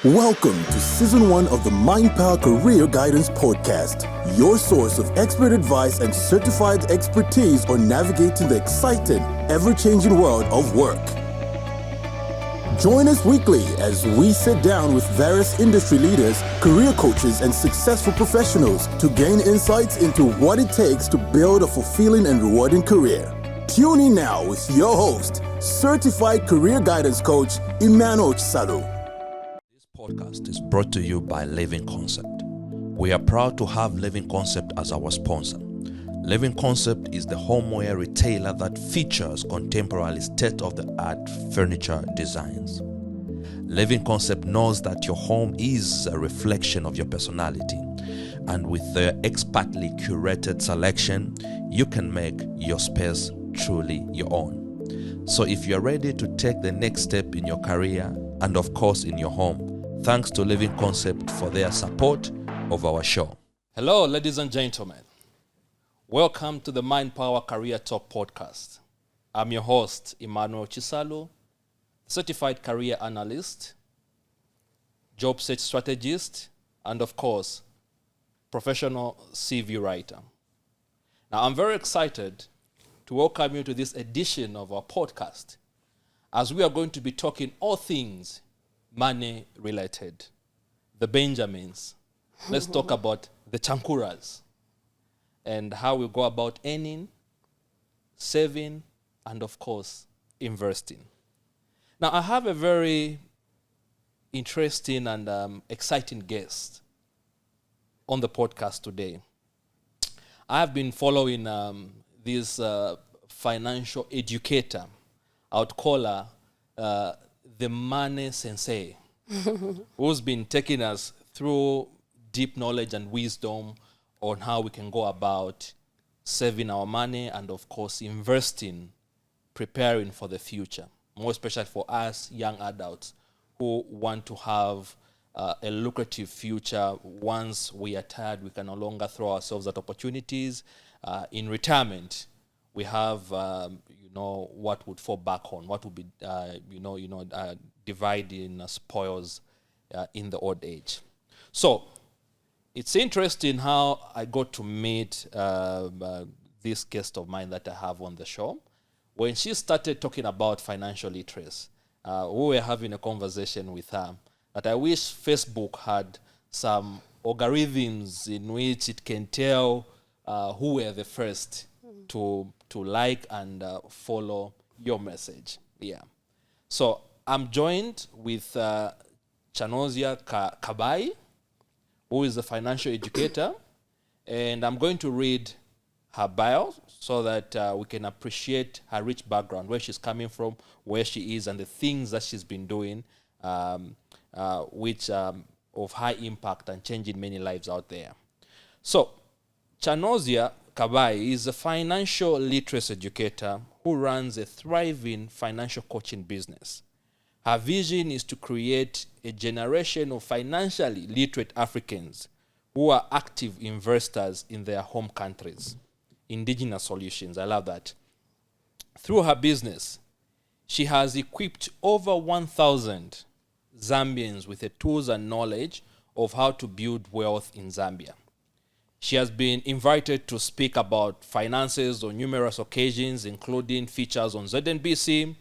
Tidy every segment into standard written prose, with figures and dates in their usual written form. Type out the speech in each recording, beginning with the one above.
Welcome to Season 1 of the Mind Power Career Guidance Podcast, your source of expert advice and certified expertise on navigating the exciting, ever-changing world of work. Join us weekly as we sit down with various industry leaders, career coaches, and successful professionals to gain insights into what it takes to build a fulfilling and rewarding career. Tune in now with your host, Certified Career Guidance Coach, Emmanuel Chisalu. This podcast is brought to you by Living Concept. We are proud to have Living Concept as our sponsor. Living Concept is the homeware retailer that features contemporary state-of-the-art furniture designs. Living Concept knows that your home is a reflection of your personality, and with their expertly curated selection, you can make your space truly your own. So if you're ready to take the next step in your career and of course in your home, thanks to Living Concept for their support of our show. Hello, ladies and gentlemen. Welcome to the Mind Power Career Talk podcast. I'm your host, Emmanuel Chisalu, certified career analyst, job search strategist, and of course, professional CV writer. Now, I'm very excited to welcome you to this edition of our podcast, as we are going to be talking all things money related. The Benjamins. Let's talk about the Chankuras and how we go about earning, saving, and of course, investing. Now, I have a very interesting and exciting guest on the podcast today. I have been following this financial educator. I would call her the money sensei, who's been taking us through deep knowledge and wisdom on how we can go about saving our money and, of course, investing, preparing for the future, more especially for us young adults who want to have a lucrative future. Once we are tired, we can no longer throw ourselves at opportunities. In retirement, we have, what would fall back on, what would be, dividing spoils in the old age. So it's interesting how I got to meet this guest of mine that I have on the show. When she started talking about financial literacy, we were having a conversation with her that I wish Facebook had some algorithms in which it can tell who were the first to like and follow your message. Yeah. So I'm joined with Chanozya Kabaghe, who is a financial educator, and I'm going to read her bio so that we can appreciate her rich background, where she's coming from, where she is, and the things that she's been doing, which of high impact and changing many lives out there. So, Chanozya Kabaghe is a financial literacy educator who runs a thriving financial coaching business. Her vision is to create a generation of financially literate Africans who are active investors in their home countries. Indigenous solutions, I love that. Through her business, she has equipped over 1,000 Zambians with the tools and knowledge of how to build wealth in Zambia. She has been invited to speak about finances on numerous occasions, including features on ZNBC,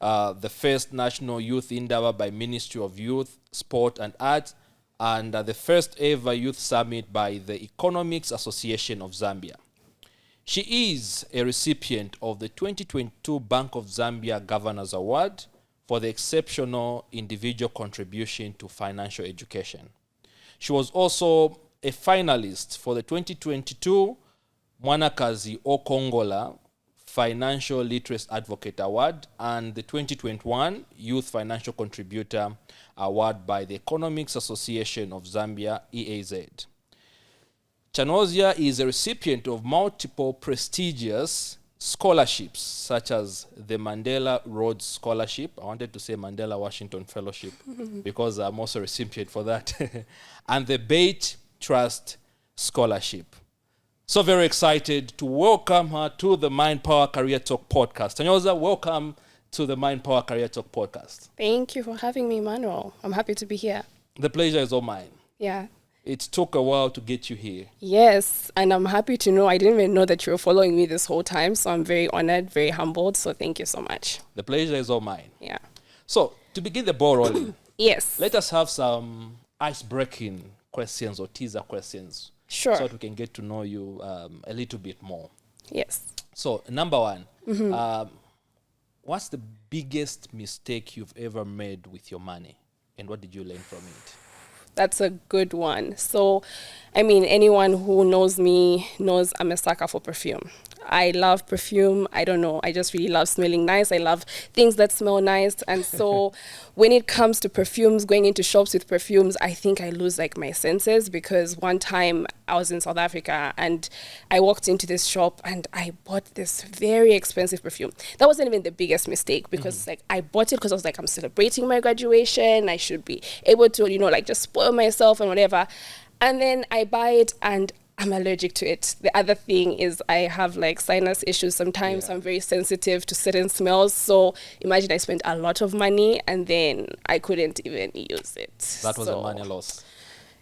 the first National Youth Endeavor by Ministry of Youth, Sport and Arts, and the first ever Youth Summit by the Economics Association of Zambia. She is a recipient of the 2022 Bank of Zambia Governors Award for the exceptional individual contribution to financial education. She was also a finalist for the 2022 Mwanakazi Okongola Financial Literacy Advocate Award and the 2021 Youth Financial Contributor Award by the Economics Association of Zambia, EAZ. Chanozya is a recipient of multiple prestigious scholarships, such as the Mandela Rhodes Scholarship. I wanted to say Mandela Washington Fellowship because I'm also a recipient for that. And the Bate Trust Scholarship. So very excited to welcome her to the Mind Power Career Talk podcast. Chanozya, welcome to the Mind Power Career Talk podcast. Thank you for having me, Emmanuel. I'm happy to be here. The pleasure is all mine. Yeah. It took a while to get you here. Yes, and I'm happy to know. I didn't even know that you were following me this whole time, so I'm very honored, very humbled. So thank you so much. The pleasure is all mine. Yeah. So, to begin the ball rolling, Yes. let us have some ice-breaking questions or teaser questions. Sure. So that we can get to know you a little bit more. Yes. So, number one, what's the biggest mistake you've ever made with your money? And what did you learn from it? That's a good one. So, I mean, anyone who knows me knows I'm a sucker for perfume. I love perfume. I don't know. I just really love smelling nice. I love things that smell nice. And so when it comes to perfumes, going into shops with perfumes, I think I lose like my senses, because one time I was in South Africa and I walked into this shop and I bought this very expensive perfume. That wasn't even the biggest mistake, because like I bought it because I was like, I'm celebrating my graduation. I should be able to, like just spoil myself and whatever. And then I buy it and I'm allergic to it. The other thing is I have like sinus issues sometimes. I'm very sensitive to certain smells. So imagine I spent a lot of money and then I couldn't even use it. That was a money loss.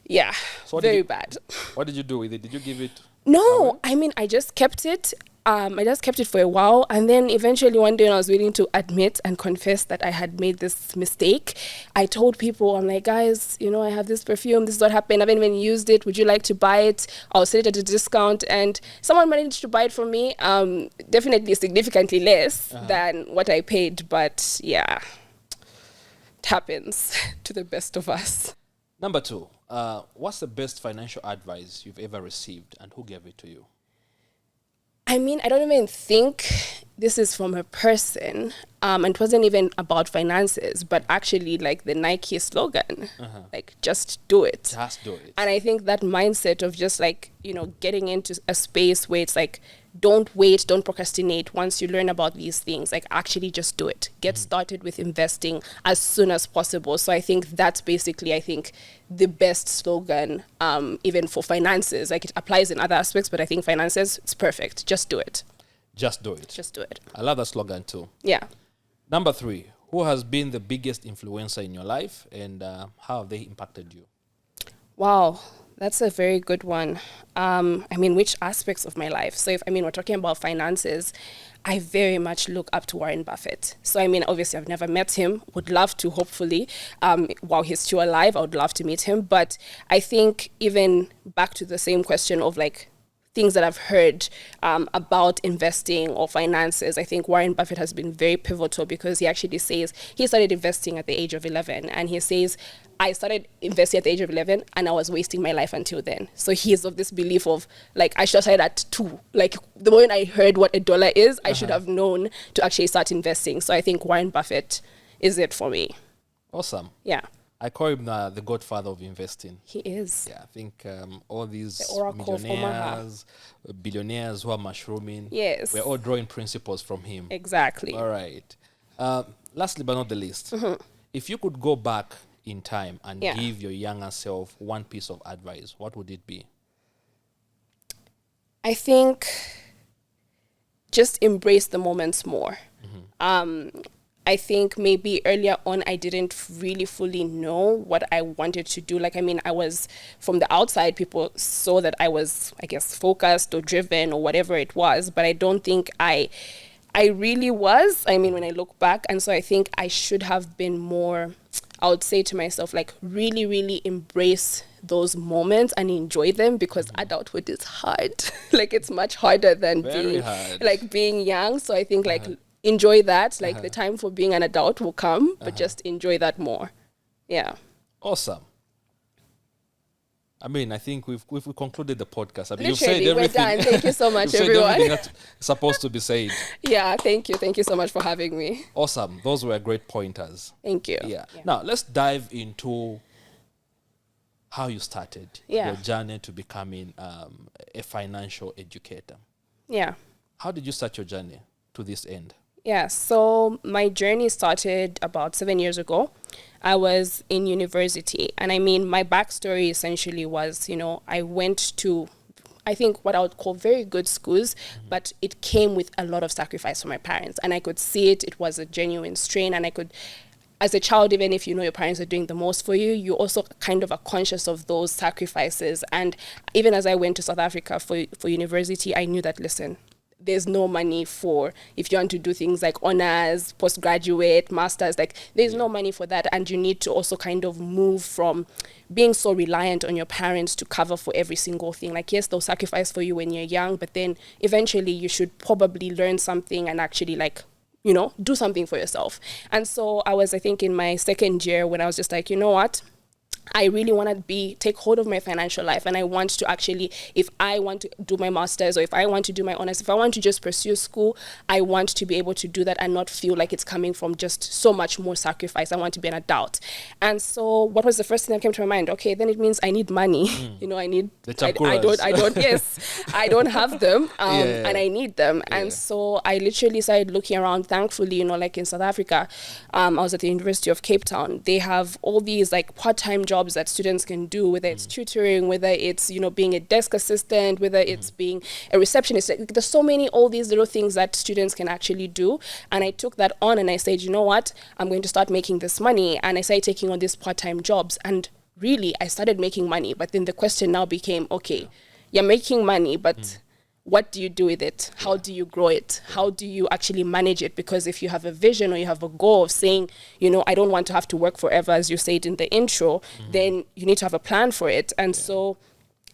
Yeah, So very bad. What did you do with it? Did you give it? No, I mean, I just kept it. I just kept it for a while, and then eventually one day when I was willing to admit and confess that I had made this mistake, I told people, I'm like, guys, I have this perfume, this is what happened, I haven't even used it, would you like to buy it? I'll sell it at a discount, and someone managed to buy it from me, definitely significantly less than what I paid, but yeah, it happens to the best of us. Number two, what's the best financial advice you've ever received, and who gave it to you? I mean, I don't even think this is from a person. And it wasn't even about finances, but actually like the Nike slogan, like just do it. Just do it. And I think that mindset of just like, getting into a space where it's like, don't wait, don't procrastinate. Once you learn about these things, like actually just do it. Get started with investing as soon as possible. So I think that's basically, the best slogan, even for finances. Like it applies in other aspects, but I think finances, it's perfect. Just do it. Just do it. Just do it. I love that slogan too. Yeah. Number three, who has been the biggest influencer in your life, and how have they impacted you? Wow, that's a very good one. Which aspects of my life? So if we're talking about finances, I very much look up to Warren Buffett. So obviously I've never met him, would love to, hopefully, while he's still alive, I would love to meet him. But I think even back to the same question of like things that I've heard about investing or finances, I think Warren Buffett has been very pivotal, because he actually says he started investing at the age of 11, and he says, I started investing at the age of 11 and I was wasting my life until then. So he is of this belief of like, I should have started at 2. Like the moment I heard what $1 is, I should have known to actually start investing. So I think Warren Buffett is it for me. Awesome. Yeah. I call him the godfather of investing. He is. Yeah, I think all these The Oracle of millionaires, billionaires who are mushrooming, Yes. we're all drawing principles from him. Exactly. All right. Lastly but not the least, if you could go back in time and give your younger self one piece of advice, what would it be? I think just embrace the moments more. I think maybe earlier on I didn't really fully know what I wanted to do. I was from the outside, people saw that I was, focused or driven or whatever it was, but I don't think I really was. When I look back, and so I think I should have been more, I would say to myself, like really, really embrace those moments and enjoy them, because adulthood is hard. Like it's much harder than being young. So I think enjoy that. The time for being an adult will come, but just enjoy that more. Yeah. Awesome. I think we've concluded the podcast. Literally, you've said everything. We're done. Thank you so much, you've everyone. said everything that's supposed to be said. Yeah, thank you. Thank you so much for having me. Awesome. Those were great pointers. Thank you. Yeah. Now, let's dive into how you started your journey to becoming a financial educator. Yeah. How did you start your journey to this end? Yeah, so my journey started about 7 years ago. I was in university, and my backstory essentially was, I went to, I think what I would call very good schools, but it came with a lot of sacrifice from my parents, and I could see it. It was a genuine strain, and as a child, even if you know your parents are doing the most for you, you also kind of are conscious of those sacrifices. And even as I went to South Africa for university, I knew that, listen, there's no money for, if you want to do things like honors, postgraduate, masters, like there's no money for that. And you need to also kind of move from being so reliant on your parents to cover for every single thing. Like, yes, they'll sacrifice for you when you're young, but then eventually you should probably learn something and actually, like, you know, do something for yourself. And so I was, I think, in my second year when I was just like, you know what? I really want to take hold of my financial life, and I want to actually, if I want to do my master's or if I want to do my honors, if I want to just pursue school, I want to be able to do that and not feel like it's coming from just so much more sacrifice. I want to be an adult. And so what was the first thing that came to my mind? Okay, then it means I need money. You know, I need, I don't, yes, I don't have them, and I need them. And so I literally started looking around. Thankfully, you know, like in South Africa, I was at the University of Cape Town. They have all these like part-time jobs that students can do, whether it's tutoring, whether it's, you know, being a desk assistant, whether it's being a receptionist. Like, there's so many, all these little things that students can actually do. And I took that on and I said, you know what, I'm going to start making this money. And I started taking on these part-time jobs. And really, I started making money. But then the question now became, okay, you're making money, but what do you do with it? How do you grow it? How do you actually manage it? Because if you have a vision or you have a goal of saying, you know, I don't want to have to work forever, as you said in the intro, then you need to have a plan for it. And so,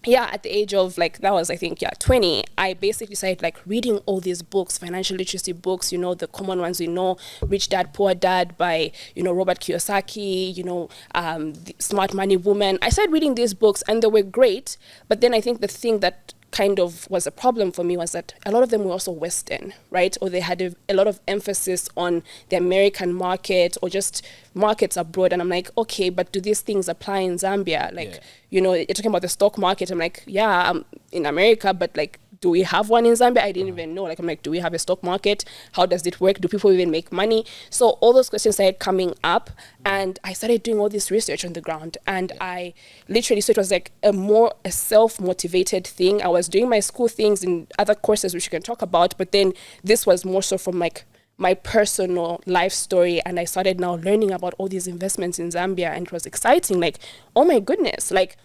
yeah, at the age of like, that was, I think, 20, I basically started like reading all these books, financial literacy books, you know, the common ones we know, Rich Dad, Poor Dad by, you know, Robert Kiyosaki, you know, the Smart Money Woman. I started reading these books and they were great. But then I think the thing that kind of was a problem for me was that a lot of them were also Western, right? Or they had a lot of emphasis on the American market or just markets abroad. And I'm like, okay, but do these things apply in Zambia? Like, you know, you're talking about the stock market. I'm like, yeah, I'm in America, but like, do we have one in Zambia? I didn't even know. Like, I'm like, do we have a stock market? How does it work? Do people even make money? So all those questions started coming up, and I started doing all this research on the ground. And I literally, so it was like a self-motivated thing. I was doing my school things in other courses, which you can talk about, but then this was more so from like my personal life story. And I started now learning about all these investments in Zambia, and it was exciting. Like, oh my goodness, like,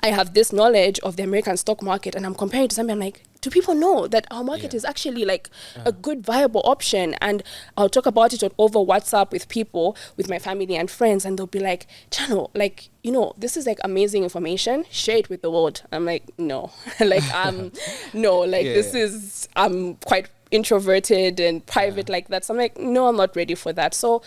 I have this knowledge of the American stock market and I'm comparing to Zambia. I'm like, do people know that our market is actually like a good viable option? And I'll talk about it over WhatsApp with people, with my family and friends, and they'll be like, Chano, like, you know, this is like amazing information, share it with the world. I'm like, no, like, no, like this is, I'm quite introverted and private like that. So I'm like, no, I'm not ready for that. So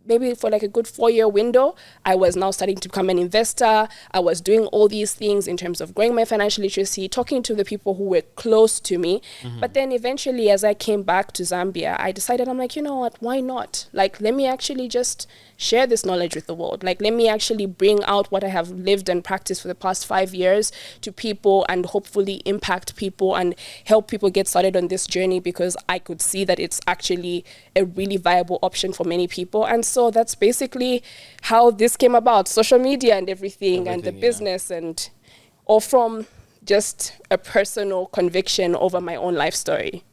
maybe for like a good 4-year window, I was now starting to become an investor. I was doing all these things in terms of growing my financial literacy, talking to the people who were close to me. But then eventually, as I came back to Zambia, I decided, I'm like, you know what, why not? Like, let me actually just share this knowledge with the world. Like, let me actually bring out what I have lived and practiced for the past 5 years to people and hopefully impact people and help people get started on this journey, because I could see that it's actually a really viable option for many people. And so that's basically how this came about, social media and everything and the business, and all from just a personal conviction over my own life story.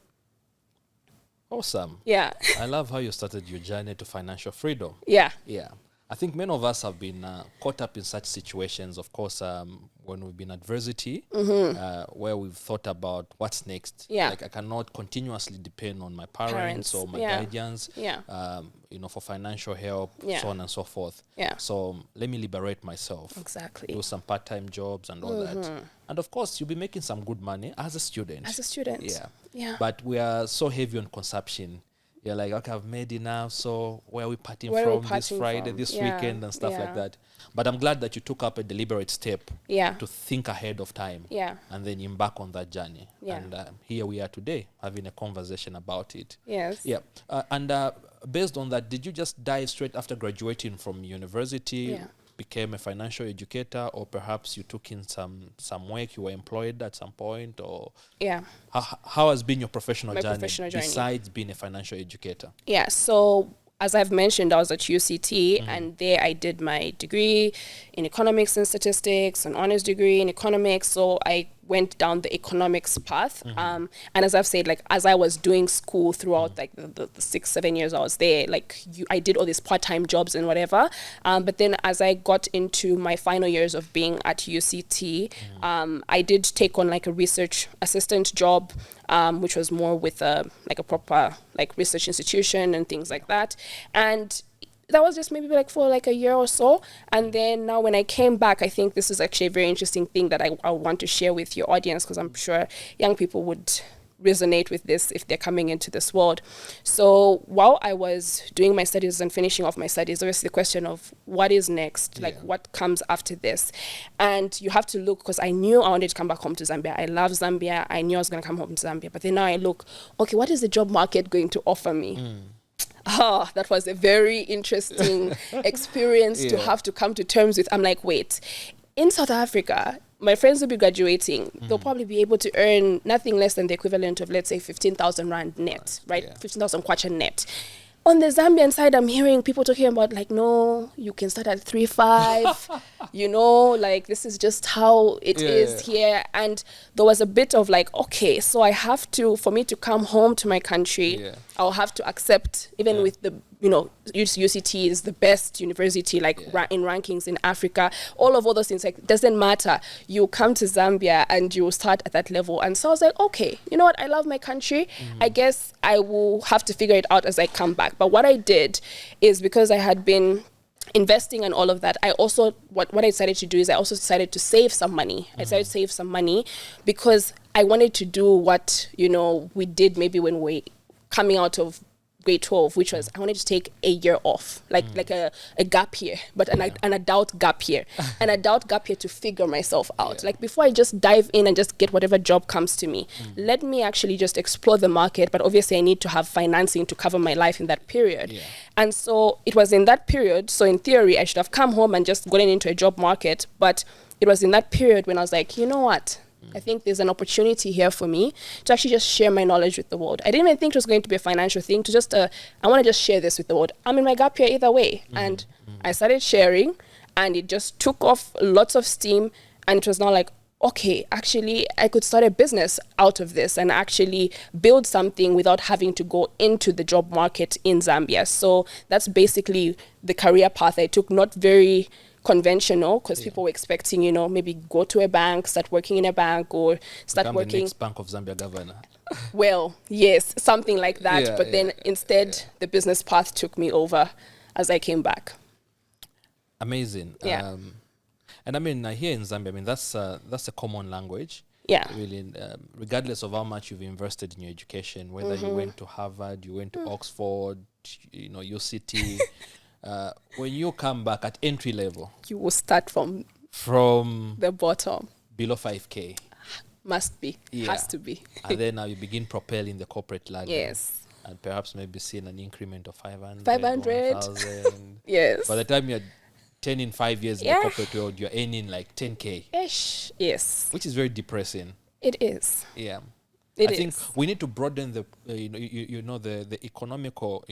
Awesome. Yeah. I love how you started your journey to financial freedom. Yeah. Yeah. I think many of us have been caught up in such situations, of course, when we've been adversity, where we've thought about what's next. Yeah. Like, I cannot continuously depend on my parents or my guardians, you know, for financial help, so on and so forth. Yeah. So let me liberate myself. Exactly. Do some part-time jobs and all that. And of course, you'll be making some good money as a student. As a student. Yeah. Yeah. But we are so heavy on consumption. You're like, okay, I've made enough, so where are we partying from this Friday, this weekend and stuff like that. But I'm glad that you took up a deliberate step to think ahead of time and then embark on that journey. And here we are today having a conversation about it. Yes. Yeah. And based on that, did you just dive straight after graduating from university, became a financial educator, or perhaps you took in some work, you were employed at some point, or how has been your professional journey besides being a financial educator? Yeah, so as I've mentioned, I was at UCT, and there I did my degree in economics and statistics, an honors degree in economics. So I went down the economics path. And as I've said, like, as I was doing school throughout like the 6-7 years I was there, like I did all these part-time jobs and whatever. But then as I got into my final years of being at UCT, I did take on like a research assistant job, which was more with a proper like research institution and things like that. And that was just maybe like for like a year or so. And then now when I came back, I think this is actually a very interesting thing that I want to share with your audience, because I'm sure young people would resonate with this if they're coming into this world. So while I was doing my studies and finishing off my studies, obviously the question of what is next, like what comes after this. And you have to look, because I knew I wanted to come back home to Zambia. I love Zambia. I knew I was going to come home to Zambia. But then now I look, okay, what is the job market going to offer me? That was a very interesting experience to have to come to terms with. I'm like, wait, in South Africa, my friends will be graduating. They'll probably be able to earn nothing less than the equivalent of, let's say, 15,000 Rand net, right? 15,000 kwacha net. On the Zambian side, I'm hearing people talking about like, no, you can start at 3-5, you know, like this is just how it is here. And there was a bit of like, okay, so I have to, for me to come home to my country, I'll have to accept, even with the, you know, UCT is the best university, like in rankings in Africa, all those things, like, doesn't matter. You come to Zambia and you start at that level. And so I was like, okay, you know what? I love my country. I guess I will have to figure it out as I come back. But what I did is, because I had been investing and all of that, I also, what I decided to do is I also decided to save some money. I decided to save some money because I wanted to do what, you know, we did maybe when we coming out of grade 12, which was I wanted to take a year off, like a gap year, but an adult gap year, an adult gap year to figure myself out. Like, before I just dive in and just get whatever job comes to me, let me actually just explore the market. But obviously I need to have financing to cover my life in that period. And so it was in that period. So in theory, I should have come home and just gotten into a job market. But it was in that period when I was like, you know what? I think there's an opportunity here for me to actually just share my knowledge with the world. I didn't even think it was going to be a financial thing, to just, I want to just share this with the world. I'm in my gap year either way. And I started sharing, and it just took off lots of steam. And it was now like, okay, actually, I could start a business out of this and actually build something without having to go into the job market in Zambia. So that's basically the career path I took. Not very conventional, because people were expecting, you know, maybe go to a bank, start working in a bank, or start Become working. the next Bank of Zambia governor. Well, yes, something like that. But then instead, the business path took me over as I came back. Amazing. Yeah. And I mean, here in Zambia, I mean, that's a common language. Yeah. Really, regardless of how much you've invested in your education, whether you went to Harvard, you went to Oxford, you know, UCT. When you come back at entry level, You will start from the bottom. below 5K. Must be. Has to be. And then now you begin propelling the corporate ladder. Yes. And perhaps maybe seeing an increment of 500. 500. 1,000. Yes. By the time you're 10 in 5 years in the corporate world, you're earning like 10K. Ish. Yes. Which is very depressing. It is. Yeah. I think we need to broaden the the economical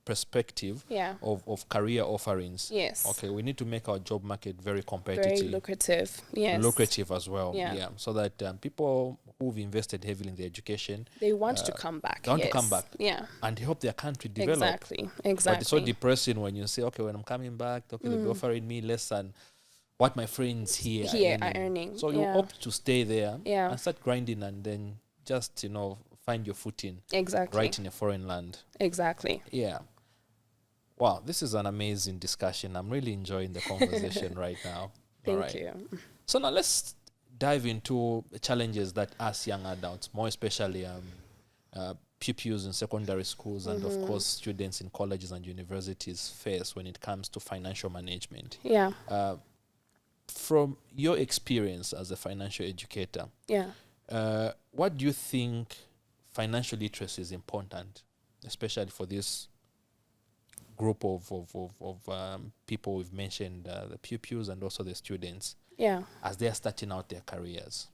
perspective of career offerings. Yes. Okay, we need to make our job market very competitive. Very lucrative. Yes. Lucrative as well. Yeah. So that people who've invested heavily in their education, they want to come back. They want to come back. Yeah. And help their country develop. Exactly. But it's so depressing when you say, okay, when I'm coming back, okay, they'll be offering me less than what my friends here are earning. So you opt to stay there and start grinding, and then just, find your footing. Exactly. Right in a foreign land. Exactly. Yeah. Wow, this is an amazing discussion. I'm really enjoying the conversation right now. Thank you. So now let's dive into the challenges that us young adults, more especially pupils in secondary schools and of course students in colleges and universities face when it comes to financial management. Yeah. From your experience as a financial educator, what do you think financial literacy is important, especially for this group of people we've mentioned, the pupils and also the students, as they're starting out their careers?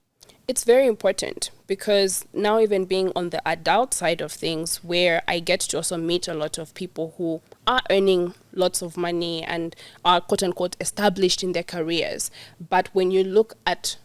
It's very important, because now, even being on the adult side of things, where I get to also meet a lot of people who are earning lots of money and are quote unquote established in their careers. But when you look at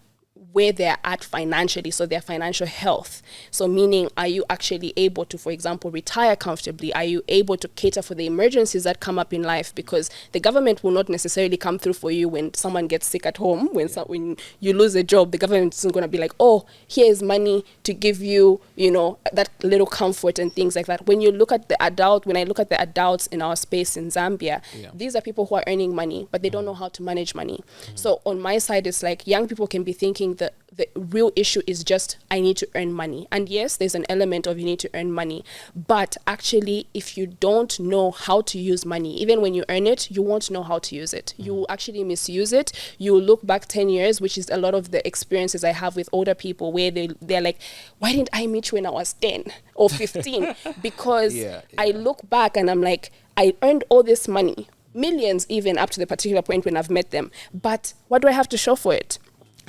where they're at financially, so their financial health. So meaning, are you actually able to, for example, retire comfortably? Are you able to cater for the emergencies that come up in life? Because the government will not necessarily come through for you when someone gets sick at home, when you lose a job. The government isn't going to be like, oh, here is money to give you, that little comfort and things like that. When I look at the adults in our space in Zambia, these are people who are earning money, but they don't know how to manage money. So on my side, it's like young people can be thinking that the real issue is just, I need to earn money. And yes, there's an element of you need to earn money. But actually, if you don't know how to use money, even when you earn it, you won't know how to use it. You will actually misuse it. You will look back 10 years, which is a lot of the experiences I have with older people, where they're like, why didn't I meet you when I was 10 or 15? Because I look back and I'm like, I earned all this money, millions even, up to the particular point when I've met them. But what do I have to show for it?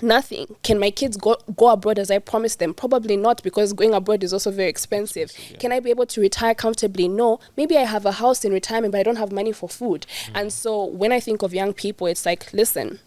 Nothing. Can my kids go abroad as I promised them? Probably not, because going abroad is also very expensive. Can I be able to retire comfortably? No. Maybe I have a house in retirement, but I don't have money for food. And so when I think of young people, it's like, listen,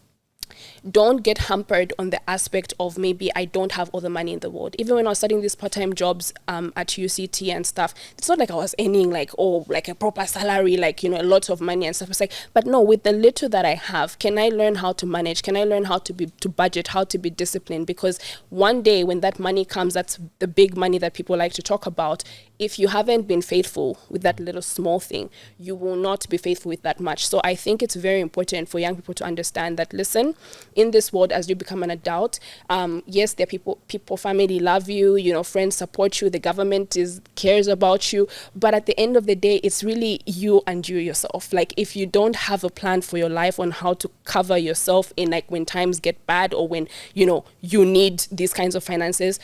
don't get hampered on the aspect of maybe I don't have all the money in the world. Even when I was studying these part-time jobs at UCT and stuff, it's not like I was earning like a proper salary, a lot of money and stuff. It's like, but no, with the little that I have, can I learn how to manage? Can I learn how to budget, how to be disciplined? Because one day when that money comes, that's the big money that people like to talk about. If you haven't been faithful with that little small thing, you will not be faithful with that much. So I think it's very important for young people to understand that, listen, in this world, as you become an adult, yes, there are people, family love you, friends support you, the government cares about you. But at the end of the day, it's really you and you yourself. Like, if you don't have a plan for your life on how to cover yourself in when times get bad, or when, you need these kinds of finances,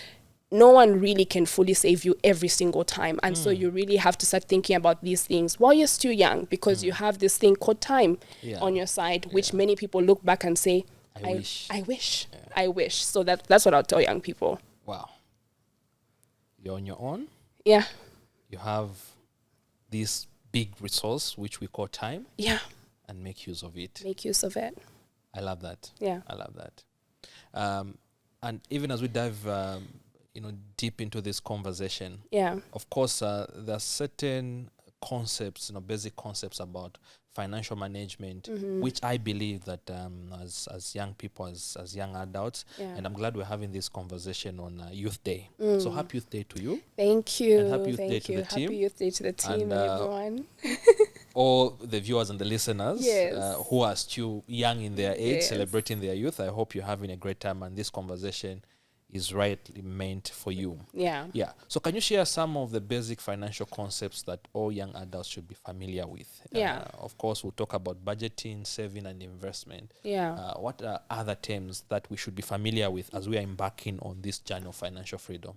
no one really can fully save you every single time. And so you really have to start thinking about these things while you're still young, because you have this thing called time on your side, which many people look back and say, I wish. So that's what I'll tell young people. Wow. You're on your own. Yeah. You have this big resource, which we call time. Yeah. And make use of it. Make use of it. I love that. Yeah. I love that. And even as we dive deep into this conversation, of course, there are certain concepts, basic concepts about financial management, which I believe that as young people, as young adults, and I'm glad we're having this conversation on Youth Day. So happy Youth Day to you. Thank you. And happy Youth Day to the team. Happy Youth Day to the team and everyone. All the viewers and the listeners who are still young in their age, celebrating their youth, I hope you're having a great time, and this conversation is rightly meant for you. Yeah. So can you share some of the basic financial concepts that all young adults should be familiar with? Of course, we'll talk about budgeting, saving, and investment. What are other terms that we should be familiar with as we are embarking on this journey of financial freedom?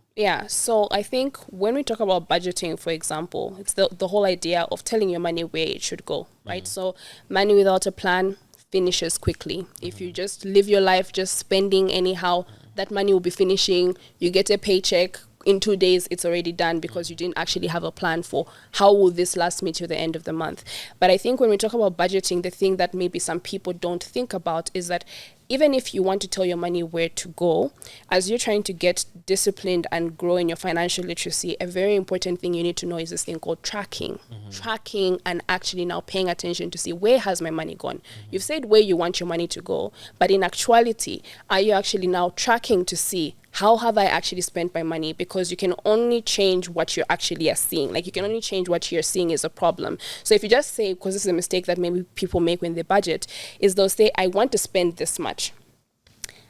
So I think when we talk about budgeting, for example, it's the whole idea of telling your money where it should go, right? So money without a plan finishes quickly. If you just live your life just spending anyhow, that money will be finishing. You get a paycheck. In 2 days, it's already done, because you didn't actually have a plan for how will this last me to the end of the month. But I think when we talk about budgeting, the thing that maybe some people don't think about is that even if you want to tell your money where to go, as you're trying to get disciplined and grow in your financial literacy, a very important thing you need to know is this thing called tracking. Tracking, and actually now paying attention to see, where has my money gone? You've said where you want your money to go, but in actuality, are you actually now tracking to see, how have I actually spent my money? Because you can only change what you actually are seeing. You can only change what you're seeing is a problem. So if you just say, because this is a mistake that maybe people make when they budget, is they'll say, I want to spend this much.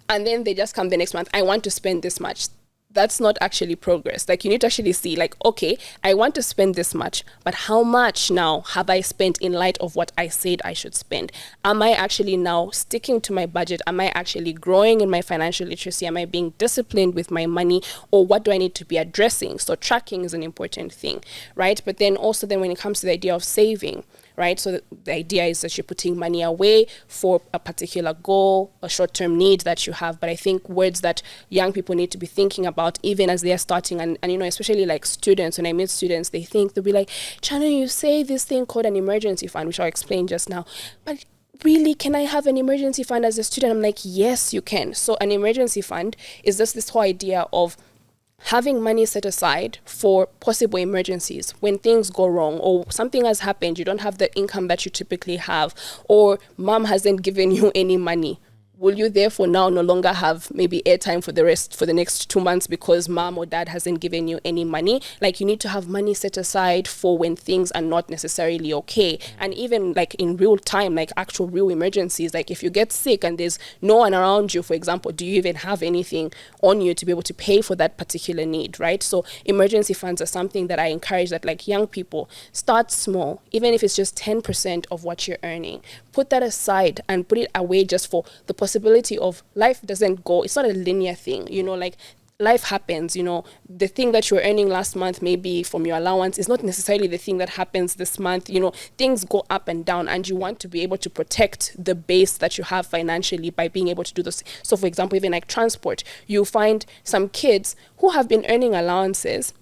And then they just come the next month, I want to spend this much. That's not actually progress. You need to actually see, okay, I want to spend this much, but how much now have I spent in light of what I said I should spend? Am I actually now sticking to my budget? Am I actually growing in my financial literacy? Am I being disciplined with my money? Or what do I need to be addressing? So tracking is an important thing, right? But then also when it comes to the idea of saving, right? So the idea is that you're putting money away for a particular goal, a short-term need that you have. But I think words that young people need to be thinking about, even as they're starting, and especially students, when I meet students, they'll be like, Chano, you say this thing called an emergency fund, which I'll explain just now. But really, can I have an emergency fund as a student? I'm like, yes, you can. So an emergency fund is just this whole idea of having money set aside for possible emergencies when things go wrong or something has happened, you don't have the income that you typically have, or mom hasn't given you any money. Will you therefore now no longer have maybe airtime for the next 2 months because mom or dad hasn't given you any money? Like, you need to have money set aside for when things are not necessarily okay. And even like in real time, like actual real emergencies, like if you get sick and there's no one around you, for example, do you even have anything on you to be able to pay for that particular need, right? So emergency funds are something that I encourage that like young people start small, even if it's just 10% of what you're earning. Put that aside and put it away just for the possibility of life doesn't go, it's not a linear thing, you know, like life happens, you know, the thing that you were earning last month, maybe from your allowance, is not necessarily the thing that happens this month, you know, things go up and down, and you want to be able to protect the base that you have financially by being able to do this. So for example, even like transport, you find some kids who have been earning allowances,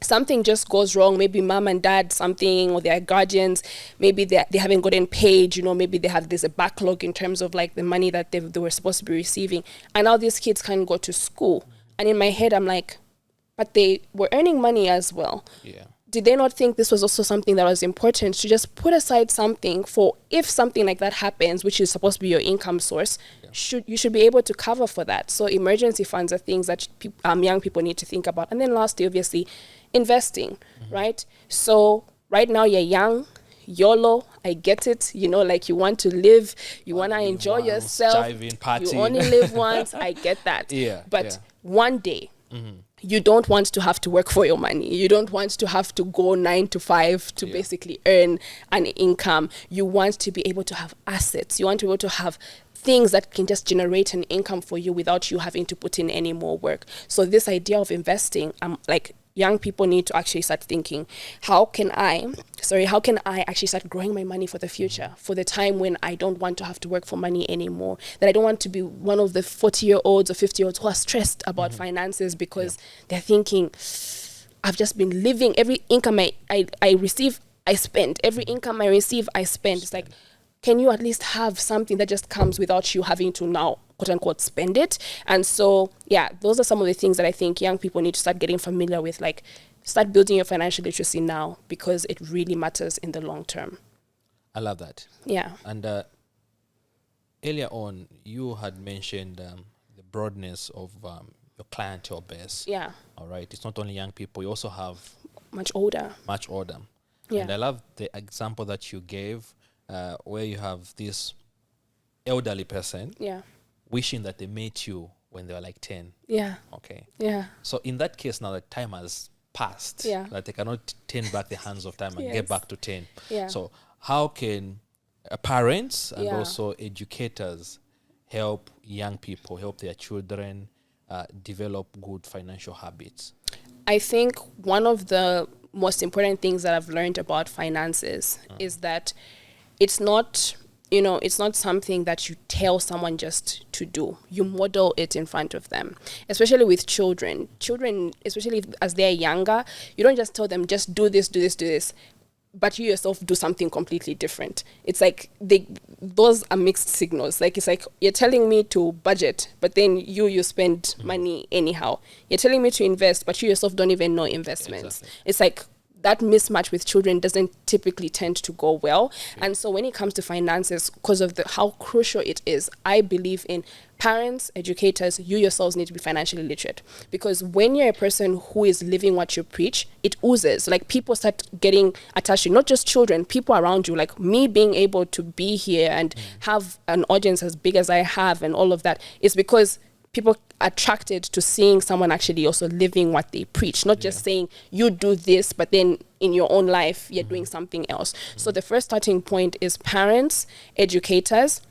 something just goes wrong, maybe mom and dad something, or their guardians, maybe they haven't gotten paid, you know, maybe there's a backlog in terms of like the money that they were supposed to be receiving, and now these kids can't go to school. And in my head I'm like, but they were earning money as well. Yeah. Did they not think this was also something that was important to just put aside something for if something like that happens, which is supposed to be your income source? You should be able to cover for that. So emergency funds are things that young people need to think about. And then lastly, obviously, investing, right? So right now you're young, YOLO, I get it, you know, like you want to live, you want to enjoy yourself, you only live once, I get that. But one day, you don't want to have to work for your money. You don't want to have to go 9 to 5 to basically earn an income. You want to be able to have assets. You want to be able to have things that can just generate an income for you without you having to put in any more work. So this idea of investing, like young people need to actually start thinking, how can I actually start growing my money for the future, for the time when I don't want to have to work for money anymore, that I don't want to be one of the 40-year-olds or 50-year-olds who are stressed about finances because they're thinking, I've just been living, every income I receive, I spend. Every income I receive, I spend. It's like, can you at least have something that just comes without you having to now, quote unquote, spend it? And so, yeah, those are some of the things that I think young people need to start getting familiar with. Like, start building your financial literacy now, because it really matters in the long term. I love that. Yeah. And earlier on, you had mentioned the broadness of your clientele base. Yeah. All right. It's not only young people. You also have much older. Yeah. And I love the example that you gave, where you have this elderly person wishing that they met you when they were like 10. Yeah. Okay. Yeah. So in that case, now the time has passed. Yeah. That they cannot turn back the hands of time and get back to 10. Yeah. So how can parents and also educators help young people, help their children develop good financial habits? I think one of the most important things that I've learned about finances is that it's not, it's not something that you tell someone just to do. You model it in front of them, especially with children. Children, especially as they're younger, you don't just tell them, just do this, do this, do this, but you yourself do something completely different. It's like those are mixed signals. Like, it's like you're telling me to budget, but then you spend money anyhow. You're telling me to invest, but you yourself don't even know investments. Exactly. It's like that mismatch with children doesn't typically tend to go well. And so when it comes to finances, because of how crucial it is, I believe in parents, educators, you yourselves need to be financially literate. Because when you're a person who is living what you preach, it oozes. Like, people start getting attached to you, not just children, people around you. Like me being able to be here and have an audience as big as I have and all of that is because people attracted to seeing someone actually also living what they preach, not just saying you do this, but then in your own life, you're doing something else. So the first starting point is parents, educators,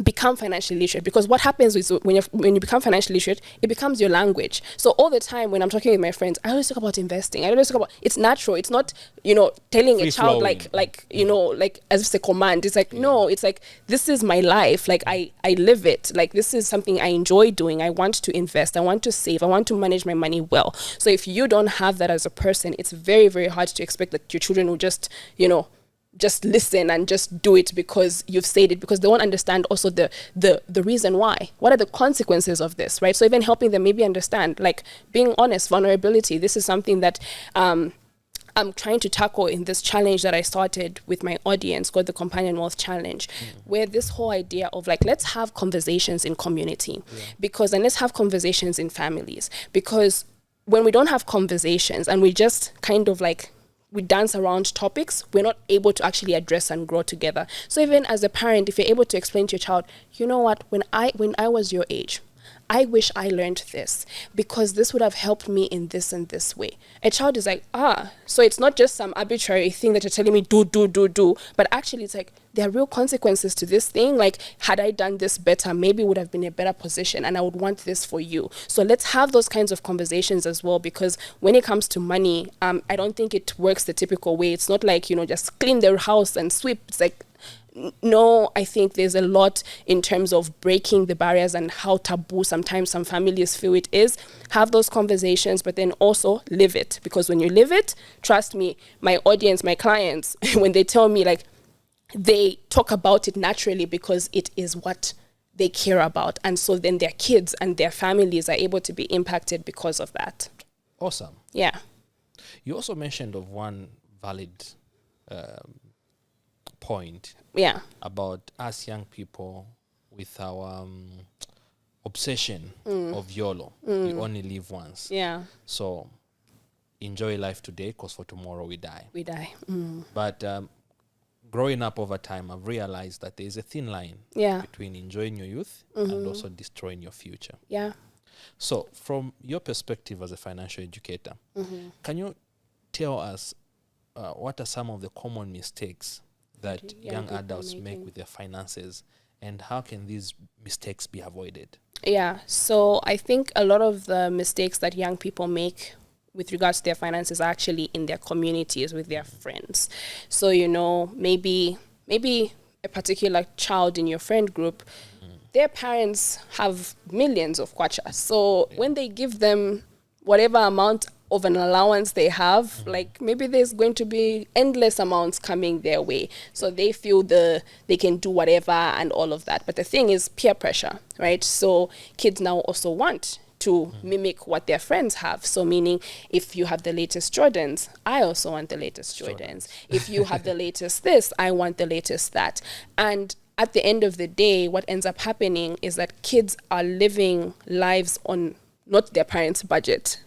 become financially literate. Because what happens is when you become financially literate, it becomes your language. So all the time when I'm talking with my friends, I always talk about investing. I always talk about, it's natural. It's not, telling a child like as if it's a command. It's like, no, it's like, this is my life. Like I live it. Like, this is something I enjoy doing. I want to invest. I want to save. I want to manage my money well. So if you don't have that as a person, it's very, very hard to expect that your children will just, just listen and just do it because you've said it, because they won't understand also the reason why. What are the consequences of this, right? So even helping them maybe understand, like being honest, vulnerability. This is something that I'm trying to tackle in this challenge that I started with my audience called the Companion Wealth Challenge, where this whole idea of like, let's have conversations in community, because, and let's have conversations in families, because when we don't have conversations and we just kind of like, we dance around topics, we're not able to actually address and grow together. So even as a parent, if you're able to explain to your child, you know what, when I was your age, I wish I learned this because this would have helped me in this and this way. A child is like, so it's not just some arbitrary thing that you're telling me do, but actually it's like, there are real consequences to this thing. Like, had I done this better, maybe would have been in a better position, and I would want this for you. So let's have those kinds of conversations as well, because when it comes to money, I don't think it works the typical way. It's not like, just clean their house and sweep. It's like, no, I think there's a lot in terms of breaking the barriers and how taboo sometimes some families feel it is. Have those conversations, but then also live it. Because when you live it, trust me, my audience, my clients, when they tell me, like, they talk about it naturally because it is what they care about. And so then their kids and their families are able to be impacted because of that. Awesome. Yeah. You also mentioned of one valid point about us young people with our obsession of YOLO. You only live once. Yeah. So enjoy life today, because for tomorrow we die. But growing up over time, I've realized that there is a thin line between enjoying your youth and also destroying your future. Yeah. So from your perspective as a financial educator, can you tell us what are some of the common mistakes that young adults make with their finances, and how can these mistakes be avoided? Yeah, so I think a lot of the mistakes that young people make with regards to their finances are actually in their communities with their friends. So, maybe a particular child in your friend group, their parents have millions of kwacha. So when they give them whatever amount of an allowance they have, like maybe there's going to be endless amounts coming their way. So they feel they can do whatever and all of that. But the thing is peer pressure, right? So kids now also want to mimic what their friends have. So meaning, if you have the latest Jordans, I also want the latest Jordans. If you have the latest this, I want the latest that. And at the end of the day, what ends up happening is that kids are living lives on not their parents' budget,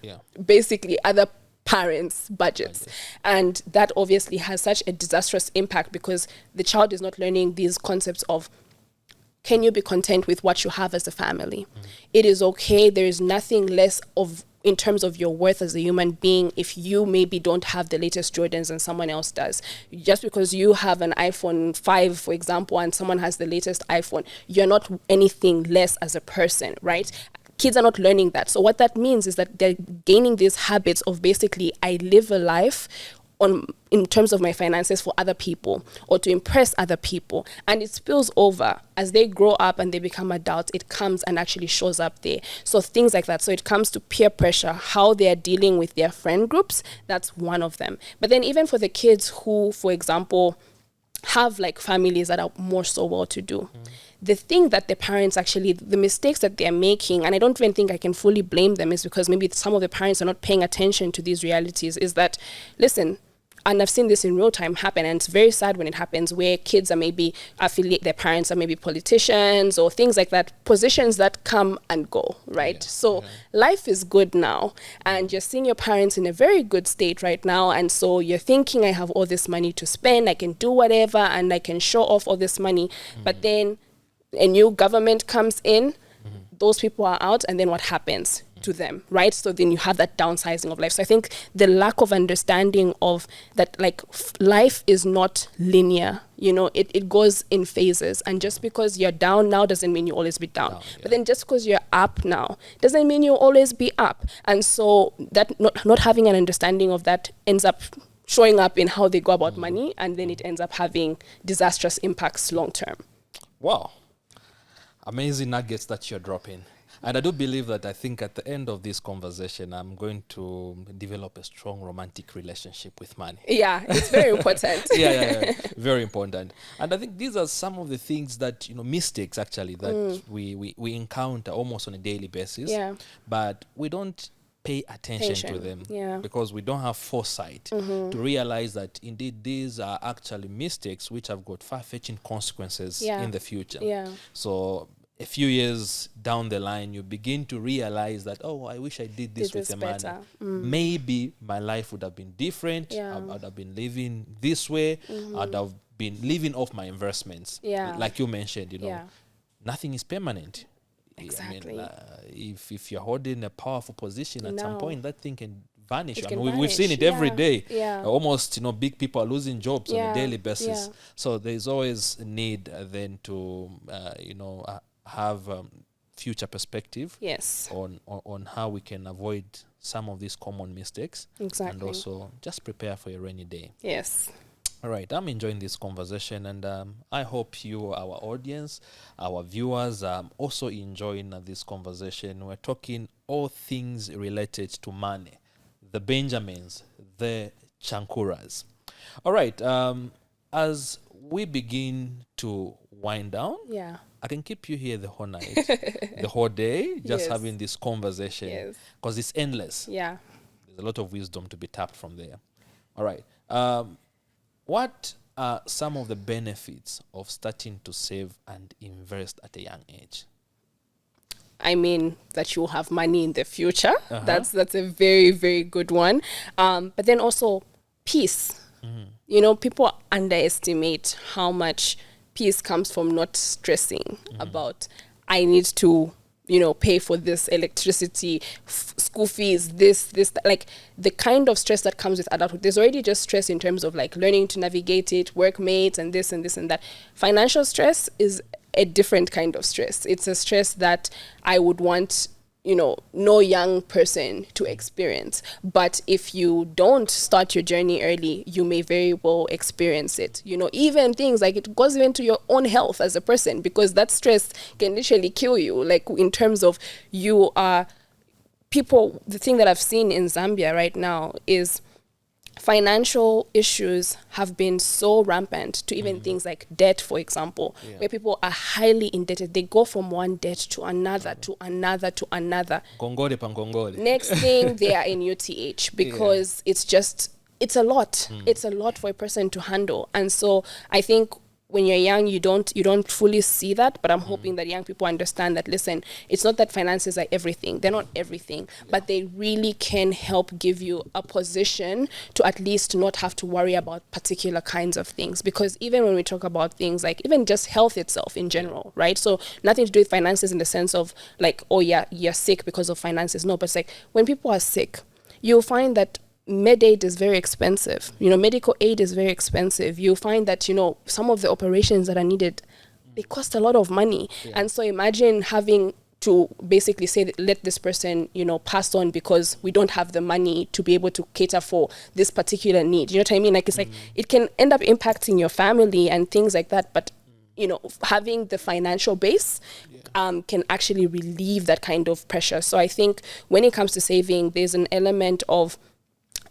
basically other parents' budgets. And that obviously has such a disastrous impact, because the child is not learning these concepts of, can you be content with what you have as a family? It is okay. There is nothing less of in terms of your worth as a human being if you maybe don't have the latest Jordans and someone else does. Just because you have an iPhone 5, for example, and someone has the latest iPhone, you're not anything less as a person, right? Kids are not learning that. So what that means is that they're gaining these habits of basically, I live a life in terms of my finances for other people or to impress other people. And it spills over as they grow up and they become adults. It comes and actually shows up there. So things like that. So it comes to peer pressure, how they're dealing with their friend groups. That's one of them. But then even for the kids who, for example, have like families that are more so well-to-do, the thing that the parents actually, the mistakes that they're making, and I don't even think I can fully blame them, is because maybe some of the parents are not paying attention to these realities, is that, listen, and I've seen this in real time happen, and it's very sad when it happens, where kids are maybe their parents are maybe politicians or things like that, positions that come and go, right? Life is good now, and you're seeing your parents in a very good state right now, and so you're thinking, I have all this money to spend, I can do whatever, and I can show off all this money, but then a new government comes in, those people are out, and then what happens to them, right? So then you have that downsizing of life. So I think the lack of understanding of that, like, life is not linear, it goes in phases, and just because you're down now doesn't mean you'll always be down. But then just because you're up now doesn't mean you'll always be up. And so that not having an understanding of that ends up showing up in how they go about money, and then it ends up having disastrous impacts long term. Wow. Amazing nuggets that you're dropping. And I do believe that I think at the end of this conversation, I'm going to develop a strong romantic relationship with money. Yeah, it's very important. Yeah. Very important. And I think these are some of the things that, mistakes actually that we encounter almost on a daily basis. Yeah. But we don't pay attention to them because we don't have foresight to realize that indeed these are actually mistakes which have got far-fetching consequences in the future. Yeah. So a few years down the line, you begin to realize that, oh, I wish I did this with the money. Maybe my life would have been different. I would have been living this way. I'd have been living off my investments. Like you mentioned, nothing is permanent. Exactly. I mean, if you're holding a powerful position at some point, that thing can vanish. It I can mean, we've seen it every day. Yeah. Almost, big people are losing jobs on a daily basis. So there's always a need then to, have future perspective. Yes. On how we can avoid some of these common mistakes. Exactly. And also just prepare for a rainy day. Yes. All right, I'm enjoying this conversation, and I hope you, our audience, our viewers, are also enjoying this conversation. We're talking all things related to money, the Benjamins, the Chankuras. All right, as we begin to wind down, I can keep you here the whole night, the whole day, just having this conversation, because it's endless. Yeah. There's a lot of wisdom to be tapped from there. All right. What are some of the benefits of starting to save and invest at a young age? I mean, that you'll have money in the future. That's a very, very good one. But then also peace. People underestimate how much peace comes from not stressing about, I need to, pay for this electricity, school fees, this, like the kind of stress that comes with adulthood. There's already just stress in terms of like learning to navigate it, workmates and this and that. Financial stress is a different kind of stress. It's a stress that I would want, no young person to experience. But if you don't start your journey early, you may very well experience it. Even things like it goes into your own health as a person, because that stress can literally kill you. Like in terms of the thing that I've seen in Zambia right now is financial issues have been so rampant to even things like debt, for example, where people are highly indebted. They go from one debt to another, to another, to another. Gongole pangongole. Next thing, they are in UTH because it's a lot. It's a lot for a person to handle. And so I think when you're young, you don't fully see that, but I'm hoping that young people understand that, listen, it's not that finances are everything. They're not everything, but they really can help give you a position to at least not have to worry about particular kinds of things. Because even when we talk about things like even just health itself in general, right? So nothing to do with finances in the sense of like, oh yeah, you're sick because of finances. No, but it's like when people are sick, you'll find that med aid is very expensive. Medical aid is very expensive. You find that, some of the operations that are needed, they cost a lot of money. And so imagine having to basically say, let this person, pass on because we don't have the money to be able to cater for this particular need. You know what I mean? Like, it's like, it can end up impacting your family and things like that. But, having the financial base can actually relieve that kind of pressure. So I think when it comes to saving, there's an element of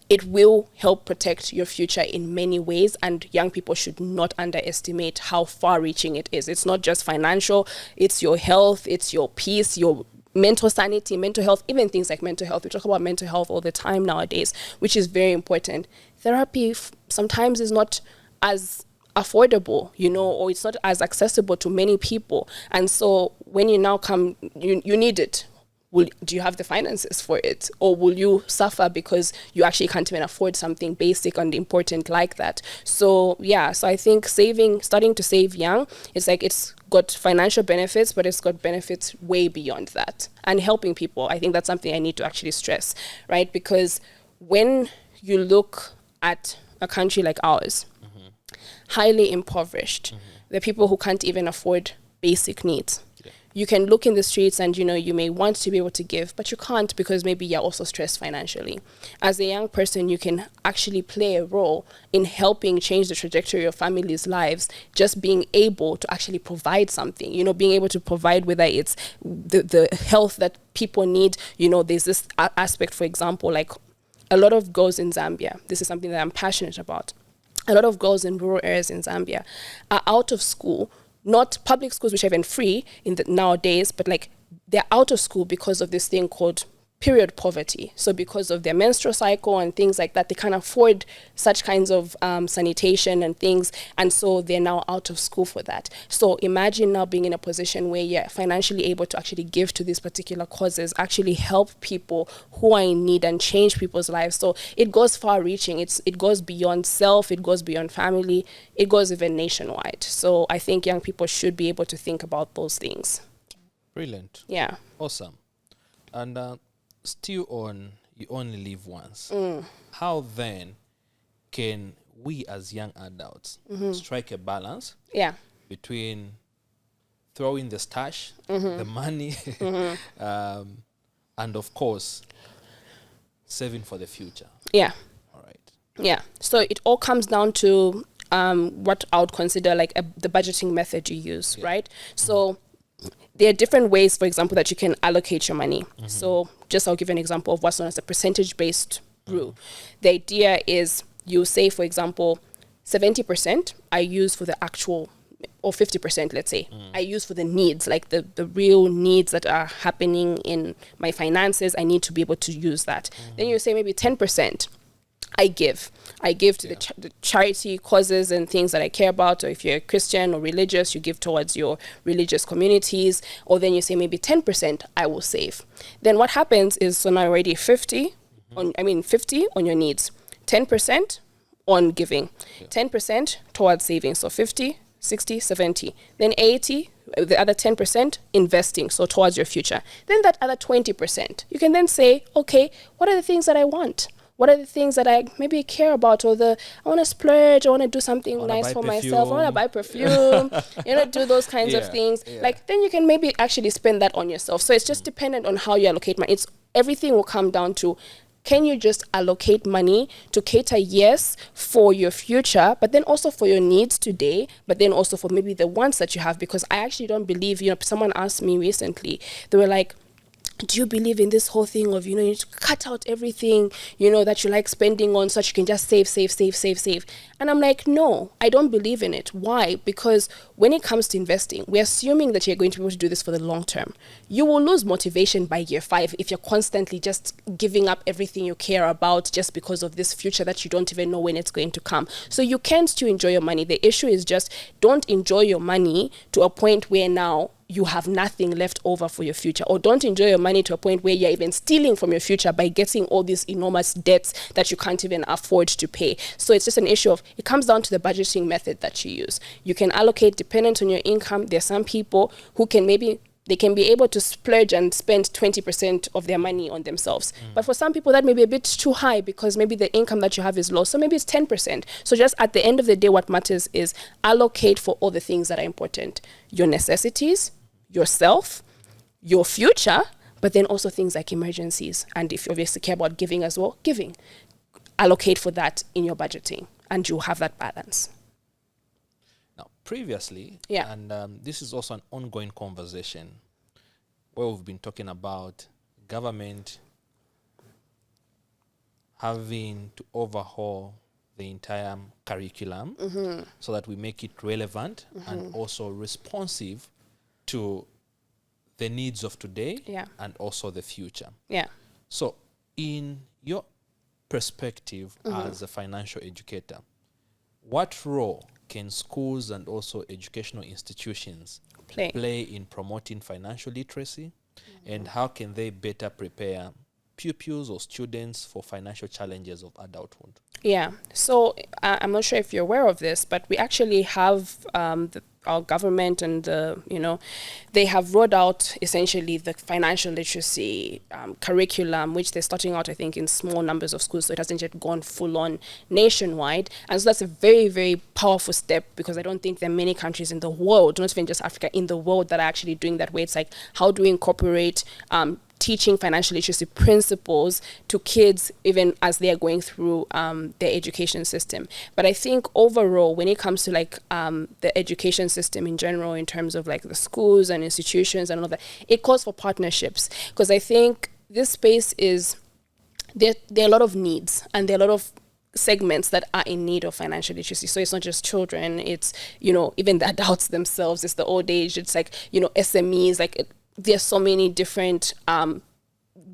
it will help protect your future in many ways, and young people should not underestimate how far-reaching it is. It's not just financial, it's your health, it's your peace, your mental sanity, mental health, even things like mental health. We talk about mental health all the time nowadays, which is very important. Therapy sometimes is not as affordable, or it's not as accessible to many people. And so when you now come, you need it. Do you have the finances for it? Or will you suffer because you actually can't even afford something basic and important like that? So I think starting to save young, it's like it's got financial benefits, but it's got benefits way beyond that. And helping people, I think that's something I need to actually stress, right? Because when you look at a country like ours, highly impoverished, the people who can't even afford basic needs. you can look in the streets and, you may want to be able to give, but you can't because maybe you're also stressed financially. As a young person, you can actually play a role in helping change the trajectory of families' lives, just being able to actually provide something, being able to provide, whether it's the health that people need. There's this aspect, for example, like a lot of girls in Zambia, this is something that I'm passionate about. A lot of girls in rural areas in Zambia are out of school, not public schools, which are even free nowadays, but like they're out of school because of this thing called period poverty. So because of their menstrual cycle and things like that, they can't afford such kinds of sanitation and things. And so they're now out of school for that. So imagine now being in a position where you're financially able to actually give to these particular causes, actually help people who are in need and change people's lives. So it goes far reaching. It goes beyond self, it goes beyond family, it goes even nationwide. So I think young people should be able to think about those things. Brilliant. Yeah. Awesome. And still on you only live once. How then can we as young adults strike a balance between throwing the stash, the money, and of course saving for the future? Yeah. All right. Yeah. So it all comes down to what I would consider like the budgeting method you use, right? So there are different ways, for example, that you can allocate your money. So I'll give you an example of what's known as a percentage-based rule. The idea is you say, for example, 70% I use for the actual, or 50%, let's say, I use for the needs, like the real needs that are happening in my finances. I need to be able to use that. Then you say maybe 10%. I give to the charity causes and things that I care about. Or if you're a Christian or religious, you give towards your religious communities. Or then you say maybe 10% I will save. Then what happens is, so now already 50 on your needs, 10% on giving, 10% towards saving. So 50, 60, 70. Then 80, the other 10% investing, so towards your future. Then that other 20%, you can then say, okay, what are the things that I want? What are the things that I maybe care about, or I want to splurge, I want to do something nice for myself, I want to buy perfume, do those kinds of things. Like, then you can maybe actually spend that on yourself. So it's just dependent on how you allocate money. Everything will come down to, can you just allocate money to cater, yes, for your future, but then also for your needs today, but then also for maybe the wants that you have? Because I actually don't believe, someone asked me recently, they were like, do you believe in this whole thing of, you need to cut out everything, that you like spending on, so that you can just save? And I'm like, no, I don't believe in it. Why? Because when it comes to investing, we're assuming that you're going to be able to do this for the long term. You will lose motivation by year 5 if you're constantly just giving up everything you care about just because of this future that you don't even know when it's going to come. So you can still enjoy your money. The issue is just, don't enjoy your money to a point where now you have nothing left over for your future, or don't enjoy your money to a point where you're even stealing from your future by getting all these enormous debts that you can't even afford to pay. So it's just an issue of, it comes down to the budgeting method that you use. You can allocate dependent on your income. There's some people who can they can be able to splurge and spend 20% of their money on themselves. But for some people, that may be a bit too high because maybe the income that you have is low. So maybe it's 10%. So just at the end of the day, what matters is allocate for all the things that are important. Your necessities, yourself, your future, but then also things like emergencies. And if you obviously care about giving as well, giving. Allocate for that in your budgeting, and you'll have that balance. Now, previously, and this is also an ongoing conversation where we've been talking about government having to overhaul the entire curriculum so that we make it relevant and also responsive to the needs of today and also the future. So in your perspective as a financial educator, what role can schools and also educational institutions play in promoting financial literacy, and how can they better prepare pupils or students for financial challenges of adulthood? Yeah. So I'm not sure if you're aware of this, but we actually have our government and they have rolled out essentially the financial literacy curriculum, which they're starting out, I think, in small numbers of schools, so it hasn't yet gone full on nationwide. And so that's a very, very powerful step, because I don't think there are many countries in the world, not even just Africa, in the world that are actually doing that, where it's like, how do we incorporate teaching financial literacy principles to kids even as they are going through their education system. But I think overall, when it comes to like the education system in general, in terms of like the schools and institutions and all that, it calls for partnerships, because I think this space is, there are a lot of needs, and there are a lot of segments that are in need of financial literacy. So it's not just children, it's, even the adults themselves, it's the old age, it's like, SMEs, like there's so many different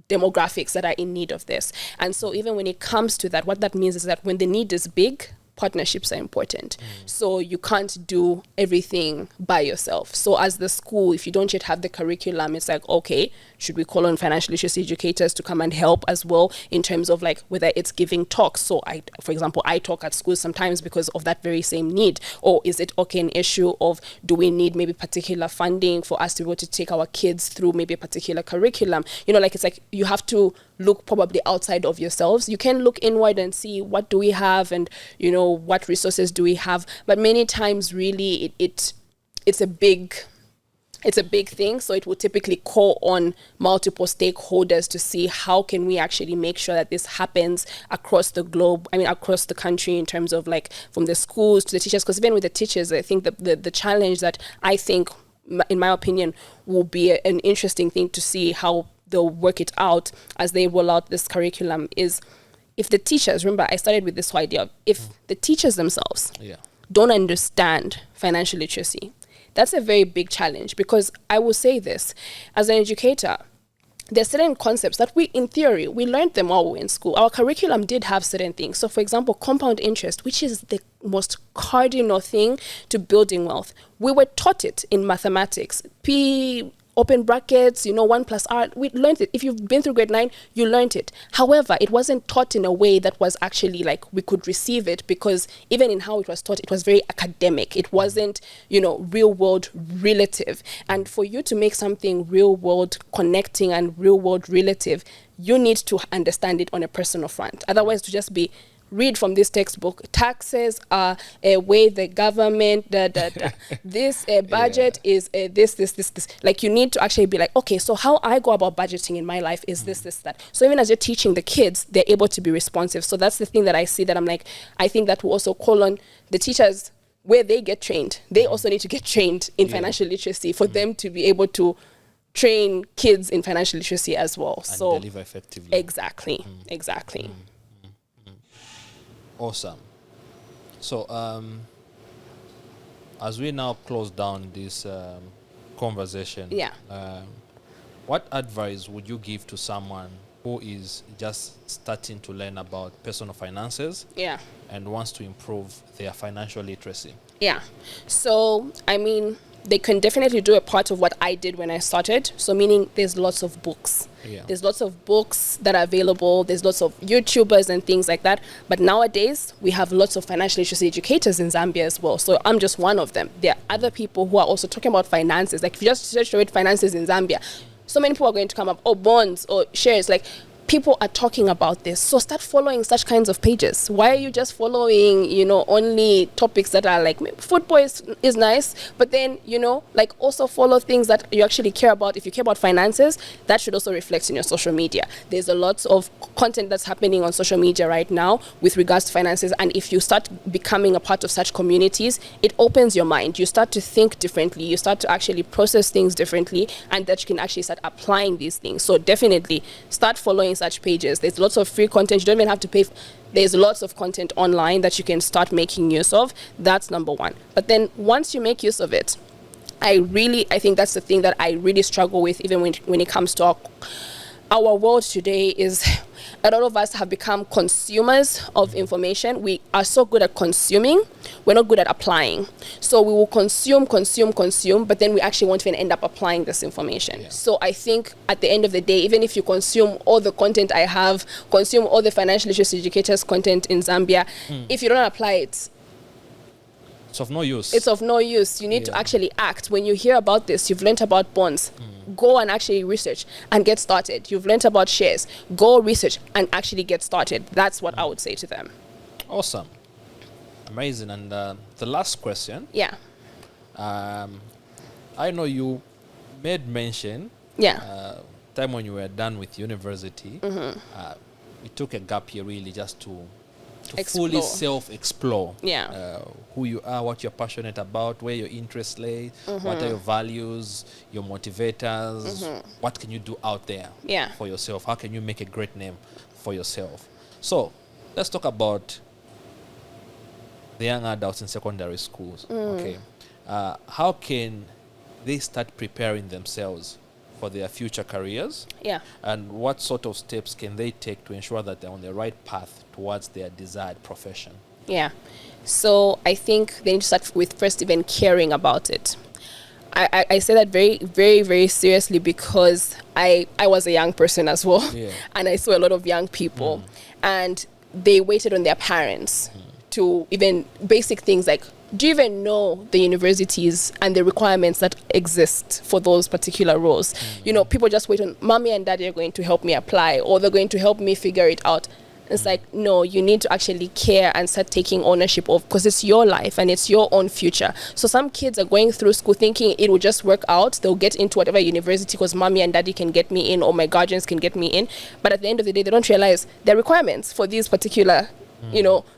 demographics that are in need of this. And so even when it comes to that, what that means is that when the need is big, partnerships are important. So you can't do everything by yourself. So as the school, if you don't yet have the curriculum, it's like, okay, should we call on financial literacy educators to come and help as well, in terms of like whether it's giving talks. So for example, I talk at schools sometimes because of that very same need. Or is it an issue of, do we need maybe particular funding for us to be able to take our kids through maybe a particular curriculum? It's like you have to look probably outside of yourselves. You can look inward and see, what do we have, and what resources do we have. But many times really it's a big thing. So it will typically call on multiple stakeholders to see how can we actually make sure that this happens across the globe, across the country, in terms of like from the schools to the teachers. Because even with the teachers, I think the challenge that I think, in my opinion, will be an interesting thing to see how they'll work it out as they roll out this curriculum is, if the teachers, remember I started with this whole idea of, if the teachers themselves don't understand financial literacy, that's a very big challenge. Because I will say this, as an educator, there are certain concepts that we, in theory, we learned them while we were in school. Our curriculum did have certain things. So for example, compound interest, which is the most cardinal thing to building wealth. We were taught it in mathematics, open brackets, 1 + r. We learned it. If you've been through grade 9, you learned it. However, it wasn't taught in a way that was actually like we could receive it, because even in how it was taught, it was very academic. It wasn't, real world relative. And for you to make something real world connecting and real world relative, you need to understand it on a personal front. Otherwise, to just be, read from this textbook, taxes are a way the government, this budget is this. Like, you need to actually be like, okay, so how I go about budgeting in my life is this, that. So even as you're teaching the kids, they're able to be responsive. So that's the thing that I see, that I'm like, I think that will also call on the teachers, where they get trained. They also need to get trained in financial literacy for them to be able to train kids in financial literacy as well. And so deliver effectively. Exactly. Awesome. So, as we now close down this conversation, what advice would you give to someone who is just starting to learn about personal finances and wants to improve their financial literacy? So, they can definitely do a part of what I did when I started. So meaning there's lots of books. There's lots of books that are available. There's lots of YouTubers and things like that. But nowadays, we have lots of financial literacy educators in Zambia as well. So I'm just one of them. There are other people who are also talking about finances. Like, if you just search the word finances in Zambia, so many people are going to come up, bonds or shares. Like, people are talking about this. So start following such kinds of pages. Why are you just following, only topics that are like, football is nice, but then, also follow things that you actually care about. If you care about finances, that should also reflect in your social media. There's a lot of content that's happening on social media right now with regards to finances. And if you start becoming a part of such communities, it opens your mind. You start to think differently. You start to actually process things differently, and that you can actually start applying these things. So definitely start following such pages. There's lots of free content. You don't even have to pay. There's lots of content online that you can start making use of. That's number one. But then once you make use of it, I think that's the thing that I really struggle with, even when it comes to our world today is, a lot of us have become consumers of information. We are so good at consuming, we're not good at applying. So we will consume, but then we actually won't even end up applying this information. Yeah. So I think at the end of the day, even if you consume all the content I have, consume all the Financial Literacy Educators content in Zambia, if you don't apply it, It's of no use. it's of no use. You need to actually act. When you hear about this, you've learned about bonds, go and actually research and get started. You've learned about shares, go research and actually get started. That's what I would say to them. Awesome. Amazing. And the last question, Yeah. I know you made mention Yeah. time when you were done with university, you took a gap here really just to fully Explore. self-explore Yeah. who you are, what you're passionate about, where your interests lay, what are your values, your motivators, what can you do out there Yeah. for yourself, how can you make a great name for yourself. So let's talk about the young adults in secondary schools. Okay, how can they start preparing themselves for their future careers, Yeah. and what sort of steps can they take to ensure that they're on the right path towards their desired profession? Yeah. So I think they need to start with first even caring about it. I say that very, very, very seriously because I was a young person as well. Yeah. And I saw a lot of young people and they waited on their parents to even basic things like, do you even know the universities and the requirements that exist for those particular roles? You know, people just wait on mommy and daddy are going to help me apply, or they're going to help me figure it out. It's like, no, you need to actually care and start taking ownership of, because it's your life and it's your own future. So some kids are going through school thinking it will just work out. They'll get into whatever university because mommy and daddy can get me in, or my guardians can get me in. But at the end of the day, they don't realize there are requirements for these particular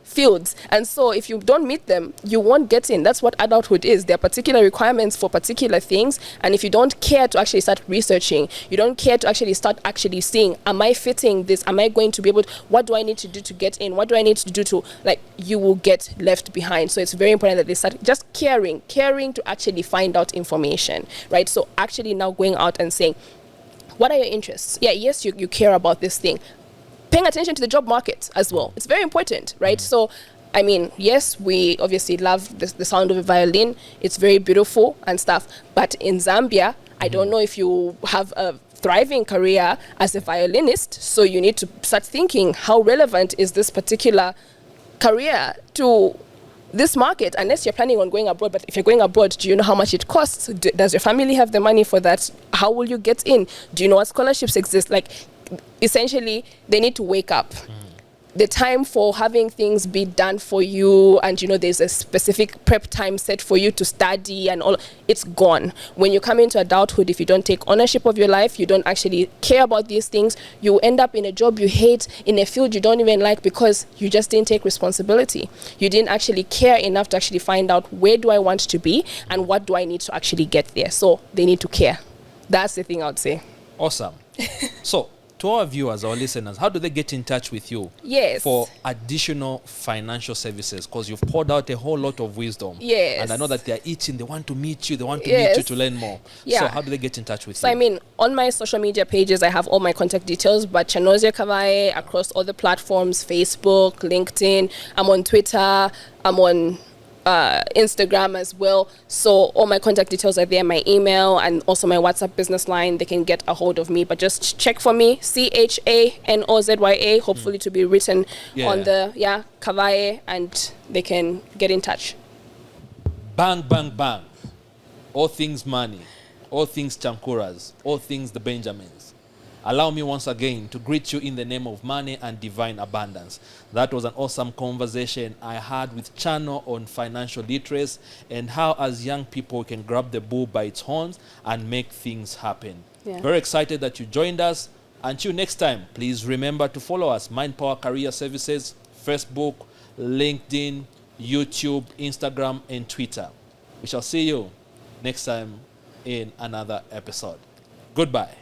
fields. And so if you don't meet them, you won't get in. That's what adulthood is. There are particular requirements for particular things. And if you don't care to actually start researching, you don't care to actually start actually seeing, am I fitting this? Am I going to be able to, what do I need to do to get in? What do I need to do to, like, you will get left behind. So it's very important that they start just caring to actually find out information, right? So actually now going out and saying, what are your interests? Yeah, yes, you care about this thing. Paying attention to the job market as well. It's very important, right? So, I mean, yes, we obviously love the sound of a violin. It's very beautiful and stuff. But in Zambia, I don't know if you have a thriving career as a violinist. So you need to start thinking, how relevant is this particular career to this market, unless you're planning on going abroad. But if you're going abroad, do you know how much it costs? Does your family have the money for that? How will you get in? Do you know what scholarships exist? Like, essentially, they need to wake up. The time for having things be done for you, and there's a specific prep time set for you to study and all, it's gone. When you come into adulthood, if you don't take ownership of your life, you don't actually care about these things, you end up in a job you hate, in a field you don't even like, because you just didn't take responsibility. You didn't actually care enough to actually find out, where do I want to be and what do I need to actually get there. So they need to care. That's the thing I would say. Awesome. So, to our viewers, our listeners, how do they get in touch with you for additional financial services? Because you've poured out a whole lot of wisdom. Yes. And I know that they're itching, they want to meet you, they want to meet you to learn more. Yeah. So how do they get in touch with you? So, I mean, on my social media pages, I have all my contact details, but Chanozya Kabaghe across all the platforms, Facebook, LinkedIn, I'm on Twitter, I'm on Instagram as well. So all my contact details are there, my email and also my WhatsApp business line. They can get a hold of me, but just check for me, CHANOZYA, hopefully to be written on the Kabaghe, and they can get in touch. Bang, bang, bang. All things money, all things Chankuras, all things the Benjamins. Allow me once again to greet you in the name of money and divine abundance. That was an awesome conversation I had with Chano on financial literacy and how as young people we can grab the bull by its horns and make things happen. Yeah. Very excited that you joined us. Until next time, please remember to follow us, Mind Power Career Services, Facebook, LinkedIn, YouTube, Instagram, and Twitter. We shall see you next time in another episode. Goodbye.